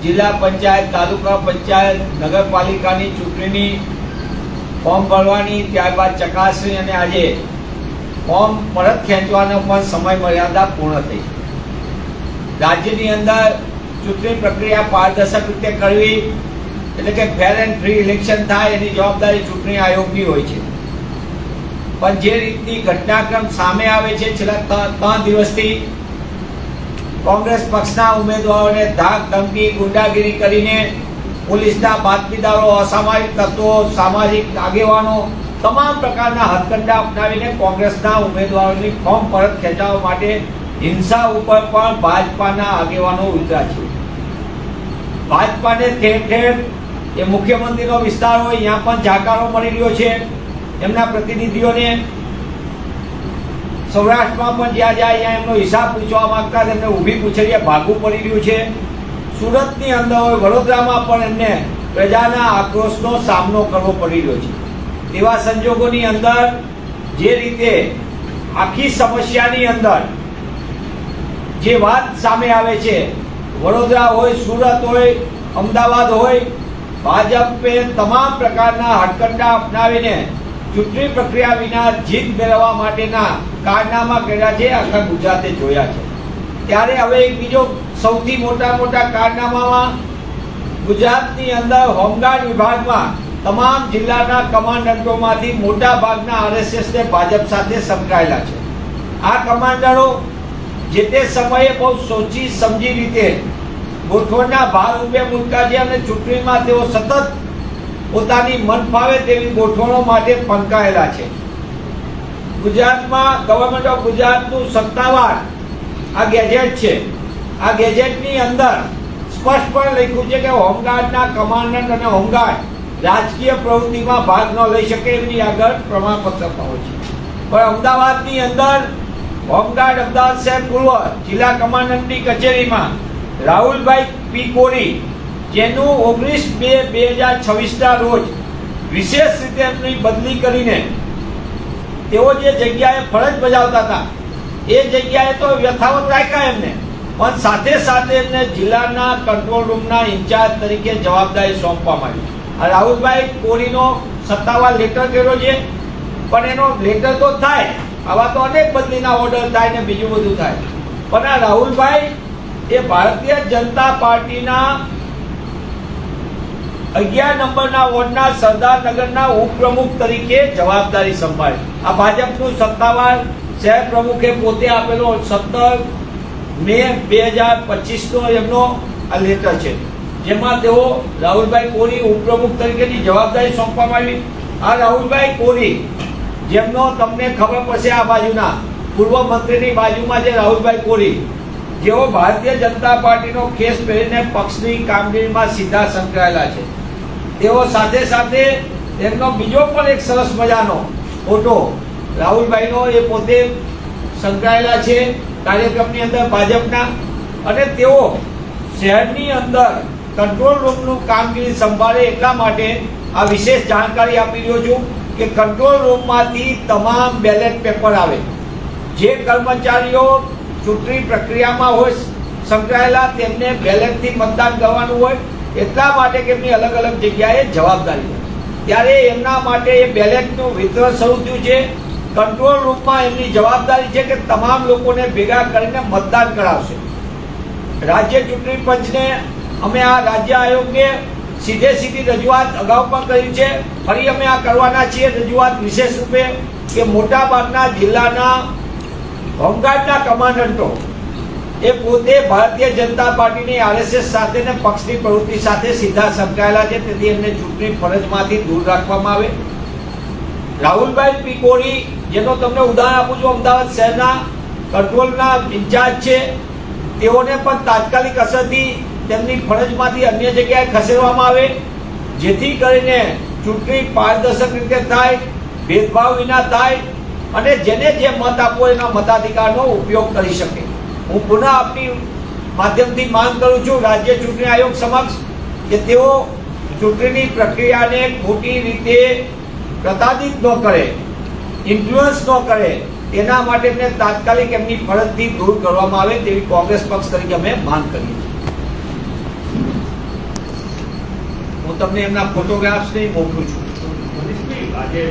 જિલ્લા પંચાયત, તાલુકા પંચાયત, નગરપાલિકાની ચૂંટણીની ફોર્મ ભરવાની, ત્યારબાદ ચકાસણી અને આજે ફોર્મ પરત ખેંચવાનો પણ સમય મર્યાદા પૂર્ણ થઈ. રાજ્યની અંદર ચૂંટણી પ્રક્રિયા પારદર્શક રીતે કરવી એટલે કે ફેર એન્ડ ફ્રી ઇલેક્શન થાય એની જવાબદારી ચૂંટણી આયોગની હોય છે. પણ જે રીતની ઘટનાક્રમ સામે આવે છે છેલ્લા 3 દિવસથી કોંગ્રેસ પક્ષના ઉમેદવારોને ધાક ધમકી ગુંડાગીરી કરીને પોલીસના બાતમીદારો, અસામાજિક તત્વો, સામાજિક આગેવાનો તમામ પ્રકારના હથકંડા અપનાવીને કોંગ્રેસના ઉમેદવારોની ફોર્મ પરત ખેંચવા માટે હિંસા ઉપર પણ ભાજપાના આગેવાનો ઉતર્યા છે. ભાજપાને ઠેર ઠેર એ મુખ્યમંત્રીનો વિસ્તાર હોય ત્યાં પણ જાકારો મળી રહ્યો છે. એમના પ્રતિનિધિઓને સૌરાષ્ટ્રમાં પણ જ્યાં જાય ત્યાં એમનો હિસાબ પૂછવા માંગતા એમને ઊભી પૂછડીએ ભાગવું પડી રહ્યું છે. સુરતની અંદર હોય, વડોદરામાં પણ એમને પ્રજાના આક્રોશનો સામનો કરવો પડી રહ્યો છે. એવા સંજોગોની અંદર જે રીતે આખી સમસ્યાની અંદર જે વાત સામે આવે છે, વડોદરા હોય, સુરત હોય, અમદાવાદ હોય, ભાજપે તમામ પ્રકારના હટકંડા અપનાવીને ચૂંટણી પ્રક્રિયા વિના જીત મેળવવા માટેના કારનામા કર્યા છે. આખા ગુજરાતે જોયા છે. ત્યારે હવે એક બીજો સૌથી મોટા કારનામામાં ગુજરાતની અંદર હોમગાર્ડ વિભાગમાં તમામ જિલ્લાના કમાન્ડન્ટોમાંથી મોટા ભાગના RSSને ભાજપ સાથે સંકળાયેલા છે. આ કમાન્ડરો જે તે સમયે બહુ સોચી સમજી રીતે ગોઠવણના ભાગરૂપે મૂક્યા છે અને ચૂંટણીમાં તેઓ સતત પોતાની મન ફાવે તેવી ગોઠવણો માટે પંકાયેલા છે. ગુજરાતમાં ગવર્મેન્ટ ઓફ ગુજરાતનું સત્તાવાર આ ગેજેટ છે. આ ગેજેટની અંદર સ્પષ્ટપણે લખ્યું છે કે હોમગાર્ડના કમાન્ડન્ટ અને હોમગાર્ડ રાજકીય પ્રવૃત્તિમાં ભાગ ન લઈ શકે એમની આગળ પ્રમાણપત્ર હોય છે. પણ અમદાવાદની અંદર હોમગાર્ડ અમદાવાદ શહેર પૂર્વ જિલ્લા કમાન્ડન્ટની કચેરીમાં રાહુલભાઈ પી કોરી, જેનું 19/2/2026ના રોજ વિશેષ રીતે એમની બદલી કરીને તેઓ જે જગ્યાએ ફરજ બજાવતા હતા એ જગ્યાએ તો યથાવત રાખ્યા એમને, પણ સાથે સાથે એમને જિલ્લાના કંટ્રોલ રૂમના ઇન્ચાર્જ તરીકે જવાબદારી સોંપવામાં આવી. આ રાહુલભાઈ કોરીનો સત્તાવાર લેટર કર્યો છે, પણ એનો લેટર તો થાય, આવા તો અનેક બદલીના ઓર્ડર થાય ને બીજું બધું થાય, પણ આ રાહુલભાઈ એ ભારતીય જનતા પાર્ટીના 11 નંબરના વોર્ડના સરદારનગરના ઉપપ્રમુખ તરીકે જવાબદારી સંભાળી. આ ભાજપનું સત્તાવાર શહેર પ્રમુખે પોતે આપેલો 17 મે 2025નો એમનો આ લેટર છે, જેમાં તેઓ રાહુલભાઈ કોરી ઉપપ્રમુખ તરીકેની જવાબદારી સોંપવામાં આવી. આ રાહુલભાઈ કોરી, જેમનો તમને ખબર પડશે આ બાજુના પૂર્વ મંત્રીની બાજુમાં જે રાહુલભાઈ કોરી, જેઓ ભારતીય જનતા પાર્ટીનો ખેસ પહેરીને પક્ષની કામગીરીમાં સીધા સંકળાયેલા છે. તેઓ સાથે સાથે એમનો બીજો પણ એક સરસ મજાનો ફોટો રાહુલભાઈનો, એ પોતે સંકળાયેલા છે કાર્યક્રમની અંદર ભાજપના, અને તેઓ શહેરની અંદર કંટ્રોલ રૂમનું કામગીરી સંભાળે એટલા માટે આ વિશેષ જાણકારી આપી રહ્યો છું કે કંટ્રોલ રૂમમાંથી તમામ બેલેટ પેપર આવે. જે કર્મચારીઓ ચૂંટણી પ્રક્રિયામાં હોય સંકળાયેલા તેમને બેલેટથી મતદાન કરવાનું હોય, એટલા માટે કે એમની અલગ અલગ જગ્યાએ જવાબદારી હોય. ત્યારે એમના માટે એ બેલેટનું વિતરણ શરૂ થયું છે. કંટ્રોલ રૂમમાં એમની જવાબદારી છે કે તમામ લોકોને ભેગા કરીને મતદાન કરાવશે. રાજ્ય ચૂંટણી પંચને અમે આ રાજ્ય આયોગને સીધી રજૂઆત અગાઉ પણ કરી છે, ફરી અમે આ કરવાના છીએ રજૂઆત વિશેષ રૂપે કે મોટા ભાગના જિલ્લાના હોમગાર્ડના કમાન્ડન્ટો એ પોતે ભારતીય જનતા પાર્ટીની RSS સાથે ને પક્ષની પ્રવૃત્તિ સાથે સીધા સંકળાયેલા છે, તેથી એમને ચૂંટણી ફરજમાંથી દૂર રાખવામાં આવે. રાહુલભાઈ પી કોરી, જેનો તમને ઉદાહરણ આપું છું, અમદાવાદ શહેરના કંટ્રોલના ઇન્ચાર્જ છે, તેઓને પણ તાત્કાલિક અસરથી તેમની ફરજમાંથી અન્ય જગ્યાએ ખસેડવામાં આવે, જેથી કરીને ચૂંટણી પારદર્શક રીતે થાય, ભેદભાવ વિના થાય અને જેને જે મત આપવો એના મતાધિકારનો ઉપયોગ કરી શકે. હું પુનઃ આપની માધ્યમથી માંગ કરું છું રાજ્ય ચૂંટણી આયોગ સમક્ષ કે તેઓ ચૂંટણીની પ્રક્રિયાને ખોટી રીતે પ્રતાડિત ન કરે, ઇન્ફ્લુઅન્સ ન કરે, તેના માટે એમને તાત્કાલિક એમની ફરજથી દૂર કરવામાં આવે તેવી કોંગ્રેસ પક્ષ તરીકે અમે માંગ કરીએ છીએ. હું તમને એમના ફોટોગ્રાફ્સ મોકલું છું. આજે